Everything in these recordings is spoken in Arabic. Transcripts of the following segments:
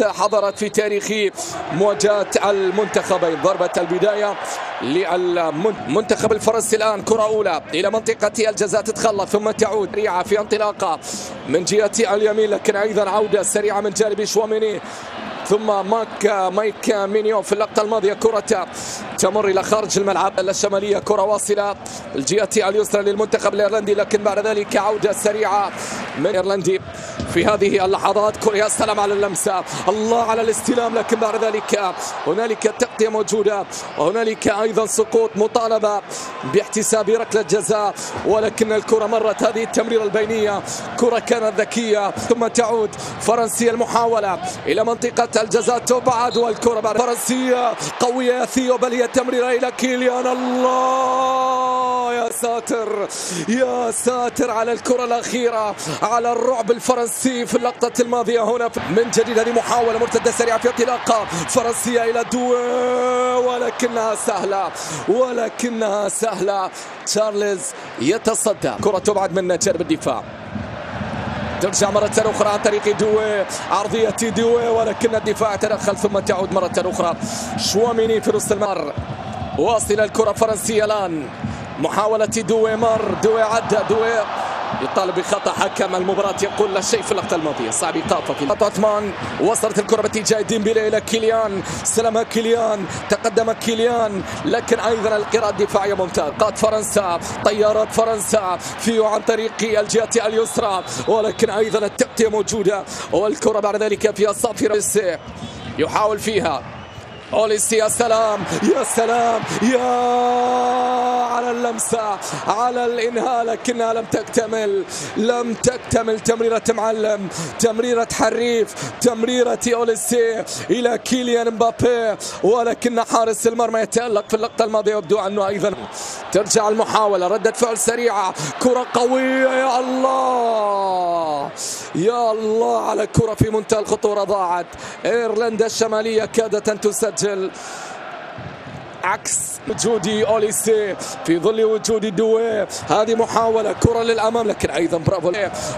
حضرت في تاريخ مواجهة المنتخبين. ضربة البداية للمنتخب الفرنسي. الآن كرة أولى إلى منطقة الجزاء تتخلص ثم تعود سريعة في انطلاقة من جهة اليمين، لكن أيضا عودة سريعة من جانب شواميني ثم مايك مينيو. في اللقطة الماضية كرة تمر إلى خارج الملعب الشمالية، كرة واصلة الجهة اليسرى للمنتخب الإيرلندي، لكن بعد ذلك عودة سريعة من إيرلندي في هذه اللحظات. كرة يا سلام على اللمسة، الله على الاستلام، لكن بعد ذلك هنالك تغطية موجودة وهنالك أيضا سقوط، مطالبة باحتساب ركلة جزاء، ولكن الكرة مرت. هذه التمريرة البينية كرة كانت ذكية، ثم تعود فرنسية المحاولة إلى منطقة الجزاء تبعد، والكرة بعد فرنسية قوية يا ثيو، بل هي تمريرة إلى كيليان. الله يا ساتر يا ساتر على الكرة الأخيرة، على الرعب الفرنسي في اللقطة الماضية. هنا من جديد هذه محاولة مرتدة سريعة في انطلاقة فرنسية إلى دوي، ولكنها سهلة. تشارلز يتصدى، كرة تبعد من جانب الدفاع، ترجع مرة أخرى عن طريق دوي، عرضية دوي، ولكن الدفاع تدخل، ثم تعود مرة أخرى شواميني في نص الملعب. واصل الكرة فرنسية الآن، محاولة دوي، دوي عدى، دوي يطالب بخطأ حكم المباراة، يقول لا شيء في اللقطة الماضية، صعب إيقافه في خطأ عثمان. وصلت الكرة باتجاه ديمبلي إلى كيليان، استلمها كيليان، تقدم كيليان، لكن أيضا القراءة الدفاعية ممتازة. قاد فرنسا، طيارات فرنسا فيو عن طريق الجهة اليسرى، ولكن أيضا التغطية موجودة، والكرة بعد ذلك فيها صافرة يحاول فيها أوليسي. يا سلام يا سلام يا على اللمسة، على الإنهاء، لكنها لم تكتمل. تمريرة معلم، تمريرة حريف، تمريرة أوليسي إلى كيليان مبابي، ولكن حارس المرمى يتألق في اللقطة الماضية، ويبدو أنه أيضا ترجع المحاولة. ردة فعل سريعة، كرة قوية، يا الله يا الله على كرة في منتهى الخطورة. ضاعت إيرلندا الشمالية، كادت أن تسجل عكس وجود أوليسي في ظل وجود دوي. هذه محاولة كرة للأمام، لكن أيضا برافو،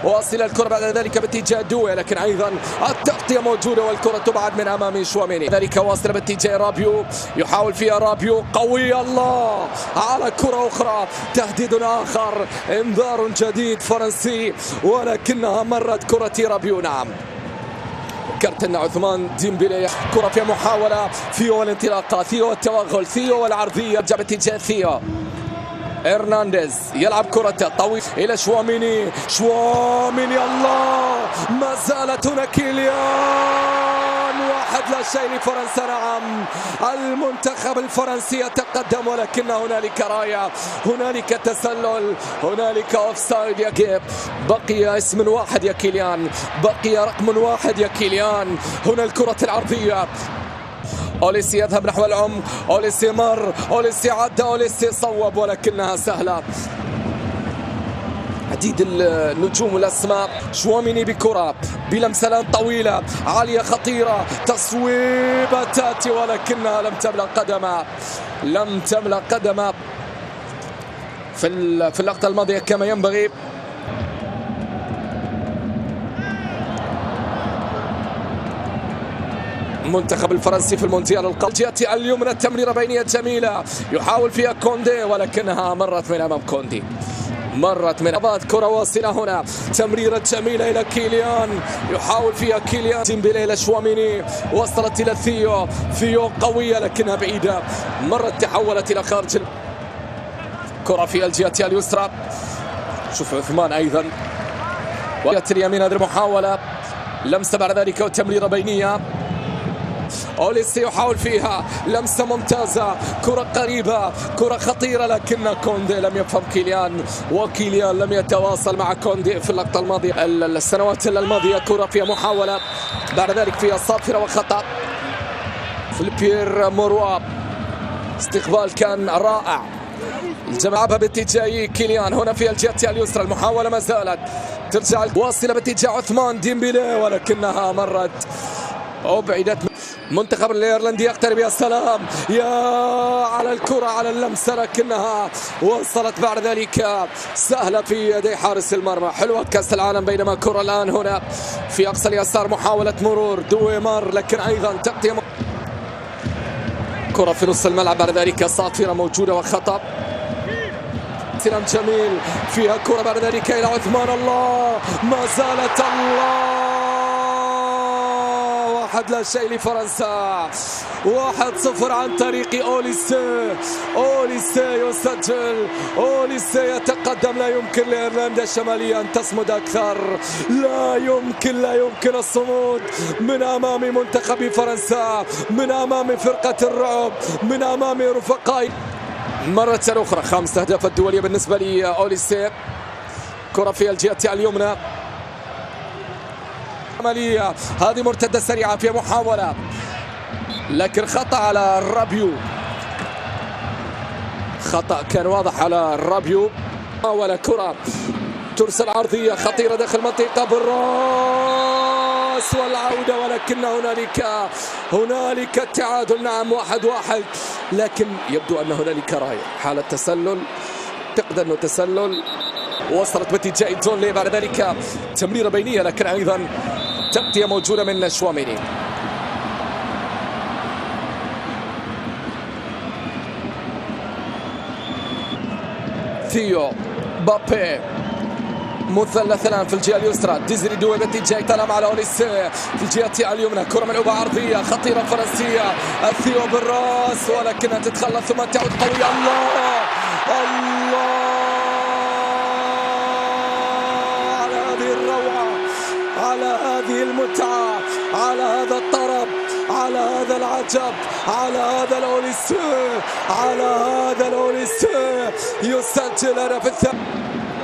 واصل الكرة بعد ذلك باتجاه دوي، لكن أيضا التغطية موجودة، والكرة تبعد من أمام شواميني. ذلك واصل باتجاه رابيو، يحاول فيها رابيو، قوية، الله على كرة أخرى، تهديد آخر، انذار جديد فرنسي، ولكنها مرت كرة رابيو. نعم، كرتنا عثمان ديمبلي. كرة فيها محاولة، ثيو والانطلاقة، ثيو والتوغل، ثيو والعرضية، جاب اتجاه ثيو. إرنانديز يلعب كرة طويلة إلى شواميني، الله، ما زالت هنا كيليان، 1-0 لفرنسا. نعم، المنتخب الفرنسي يتقدم، ولكن هنالك راية، هنالك تسلل، هنالك اوفسايد. يجب بقي اسم واحد يا كيليان، بقي رقم واحد يا كيليان. هنا الكرة العرضية، أوليسي يذهب نحو العمق، أوليسي مر، أوليسي عدى، أوليسي صوب، ولكنها سهلة. عديد النجوم والأسماء. شواميني بكرة بلمسة طويلة عالية خطيرة، تصويبة تأتي، ولكنها لم تملأ قدمها في اللقطة الماضية كما ينبغي. المنتخب الفرنسي في المونديال القادم. جهة اليمنى تمريرة بينية جميلة، يحاول فيها كوندي، ولكنها مرت من أمام كوندي، مرت من أباد. كرة واصلة هنا، تمريرة جميلة إلى كيليان، يحاول فيها كيليان. ديمبلي إلى شواميني، وصلت إلى ثيو قوية لكنها بعيدة، مرت تحولت إلى خارج. كرة في الجهة اليسرى، شوف عثمان أيضا، وجهة اليمين. هذه المحاولة، لمسة بعد ذلك وتمريرة بينية. أوليسي يحاول فيها، لمسة ممتازة، كرة قريبة، كرة خطيرة، لكن كوندي لم يفهم كيليان، وكيليان لم يتواصل مع كوندي في اللقطة الماضية، السنوات الماضية. كرة فيها محاولة، بعد ذلك فيها صافرة وخطأ. فيلبير موروا، استقبال كان رائع، الجماعة باتجاه كيليان. هنا في الجهة اليسرى المحاولة ما زالت، ترجع واصلة باتجاه عثمان ديمبلي، ولكنها مرت أبعدت منتخب الايرلندي يقترب. يا سلام يا على الكرة على اللمسة، لكنها وصلت بعد ذلك سهلة في يدي حارس المرمى. حلوة كأس العالم، بينما كرة الآن هنا في أقصى اليسار، محاولة مرور دويمار، لكن أيضا تغطية كرة في نص الملعب، بعد ذلك صافرة موجودة وخطأ. سلام جميل فيها كرة بعد ذلك إلى عثمان. الله ما زالت الله 1-0 لفرنسا. 1-0 عن طريق أوليسيه. أوليسيه يسجل، أوليسيه يتقدم. لا يمكن لإيرلندا الشمالية أن تصمد أكثر، لا يمكن الصمود من أمام منتخب فرنسا، من أمام فرقة الرعب، من أمام رفقائي. مرة أخرى 5 أهداف الدولية بالنسبة لي أوليسيه. كرة في الجهة اليمنى، عملية هذه مرتدة سريعة في محاولة، لكن خطأ على رابيو. خطأ كان واضح على رابيو. محاولة كرة ترسل عرضية خطيرة داخل المنطقة بالراس والعودة، ولكن هنالك التعادل. نعم 1-1، لكن يبدو أن هنالك راية حالة تسلل، تقدر أنه تسلل. وصلت باتجاه جون لي، بعد ذلك تمريرة بينية، لكن أيضا تغطية موجودة من شواميني. ثيو بابي مثلث الآن في الجهة اليسرى. ديزري دوي باتجاه طالما على أوليسيه في الجهة اليمنى. كرة ملعوبة عرضية خطيرة فرنسية. ثيو بالراس، ولكنها تتخلص ثم تعود قوية. الله على هذه الروعة، على هذه المتعة، على هذا الطرب، على هذا العجب، على هذا الأوليسيه، على هذا الأوليسيه. يسجل هدف الثاني،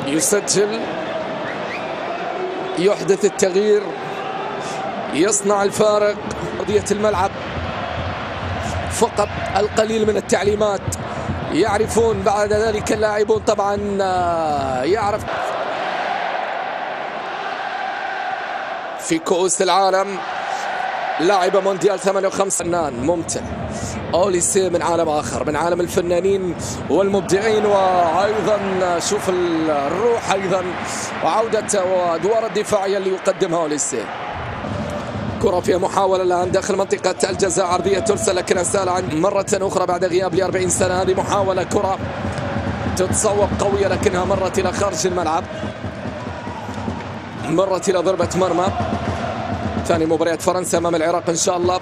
يسجل، يحدث التغيير، يصنع الفارق. أرضية الملعب فقط القليل من التعليمات يعرفون، بعد ذلك اللاعبون طبعا يعرف. في كؤوس العالم لاعب مونديال 58 فنان ممتع. أوليسيه من عالم آخر، من عالم الفنانين والمبدعين، وأيضا شوف الروح أيضا وعودة وأدوار الدفاعية اللي يقدمها أوليسيه. كرة فيها محاولة الآن داخل منطقة الجزاء، عرضية ترسل لكن سالة عن مرة أخرى بعد غياب ل40 سنة. هذه محاولة كرة تتصوب قوية، لكنها مرت إلى خارج الملعب، مرت إلى ضربة مرمى. ثاني مباريات فرنسا أمام العراق إن شاء الله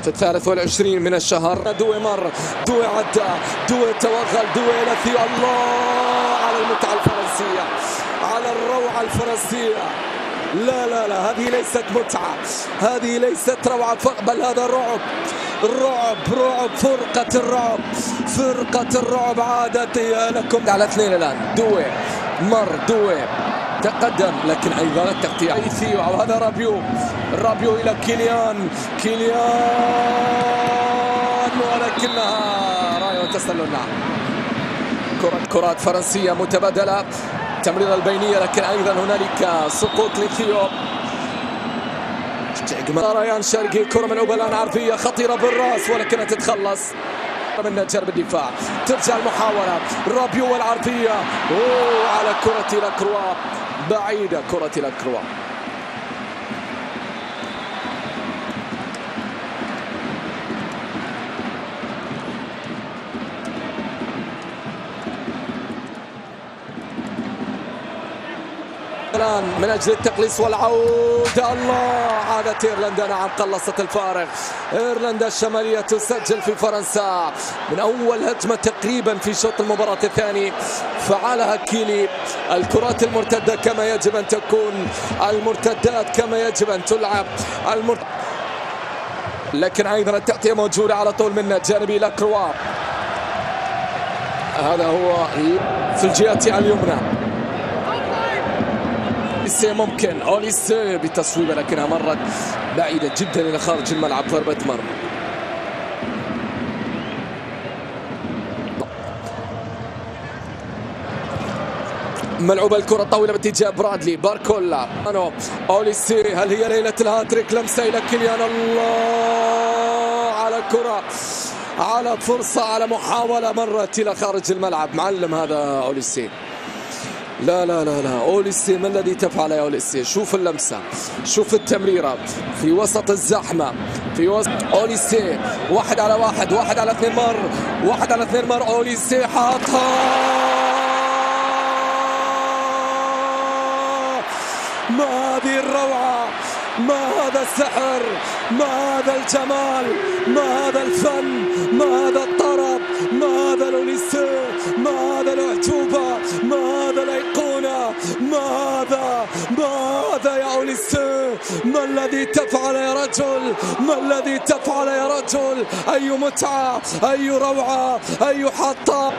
في 23 من الشهر. دوي مر، دوي عدى، دوي توغل، دوي إلى ثيو. الله على المتعة الفرنسية، على الروعة الفرنسية. لا هذه ليست متعة، هذه ليست روعة فقط، بل هذا رعب، فرقة الرعب عادت لكم. على 2 الآن. دوي مر، دوي تقدم، لكن أيضا التغطية ثيو، أو هذا رابيو إلى كيليان، ولكنها راية وتسلل. نعم كرات فرنسية متبادلة، تمريرة البينية، لكن أيضا هنالك سقوط لثيو. ريان شرقي، كرة ملعوبة الآن عرضية خطيرة بالراس، ولكنها تتخلص من جرب الدفاع. ترجع المحاولة، رابيو والعرضية على كرة لاكروا، بعيدة كرة لاكروا. الآن من أجل التقليص والعودة. الله عادت إيرلندا. نعم قلصت الفارق. إيرلندا الشمالية تسجل في فرنسا من أول هجمة تقريبا في شوط المباراة الثاني. فعلها كيلي. الكرات المرتدة كما يجب أن تكون، المرتدات كما يجب أن تلعب، لكن أيضا التغطية موجودة على طول من جانبي لاكروا. هذا هو في الجهة اليمنى. ممكن أوليسيه بتصويبه، لكنها مرت بعيدة جدا إلى خارج الملعب، ضربة مرمى. ملعوبة الكرة طويلة باتجاه برادلي. باركولا أوليسي، هل هي ليلة الهاتريك؟ لمسة إلى كيليان، الله على كرة، على فرصة، على محاولة مرت إلى خارج الملعب. معلم هذا أوليسي. لا لا لا لا، أوليسي ما الذي تفعل يا أوليسي؟ شوف اللمسة، شوف التمريرة في وسط الزحمة، في وسط أوليسي. 1 على 1، 1 على 2 مر، 1 على 2 مر. أوليسي حاطها. ما هذه الروعة، ما هذا السحر، ما هذا الجمال، ما هذا الفن، ما هذا الطرب، ما هذا الأوليسي، ما هذا الأعجوبة، ما هذا الأيقونة، ما هذا يا أوليسي. ما الذي تفعل يا رجل، ما الذي تفعل يا رجل؟ أي متعة، أي روعة، أي حطة.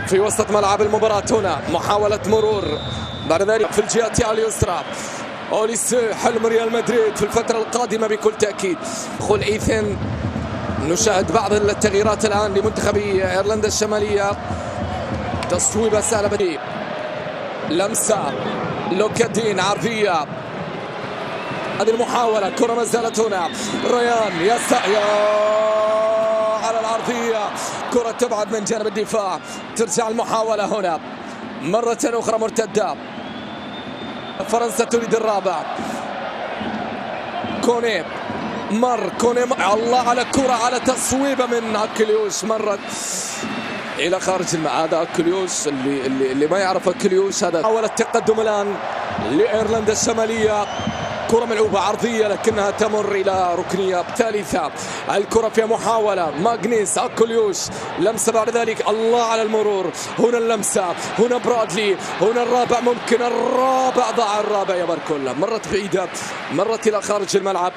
في وسط ملعب المباراة هنا محاولة مرور، بعد ذلك في الجهة اليسرى أوليسي. حلم ريال مدريد في الفترة القادمة بكل تأكيد. دخول إيثن، نشاهد بعض التغييرات الآن لمنتخب إيرلندا الشمالية. تصويبة سهلة بدي، لمسة لوكادين عرضية. هذه المحاولة، كرة ما زالت هنا. ريان يا على العرضية، كرة تبعد من جانب الدفاع. ترجع المحاولة هنا مرة أخرى مرتدة. فرنسا تريد الرابع. كوني الله على كرة، على تصويبة من أكليوش، مرت إلى خارج الملعب. هذا أكليوش، اللي ما يعرف أكليوش هذا. محاولة تقدم الآن لإيرلندا الشمالية. كرة ملعوبة عرضية لكنها تمر إلى ركنية ثالثة. الكرة فيها محاولة. ماغنيس أكليوش، لمسة بعد ذلك، الله على المرور. هنا اللمسة، هنا برادلي، هنا الرابع، ممكن الرابع، ضاع الرابع يا باركولا. مرت بعيدة، مرت إلى خارج الملعب.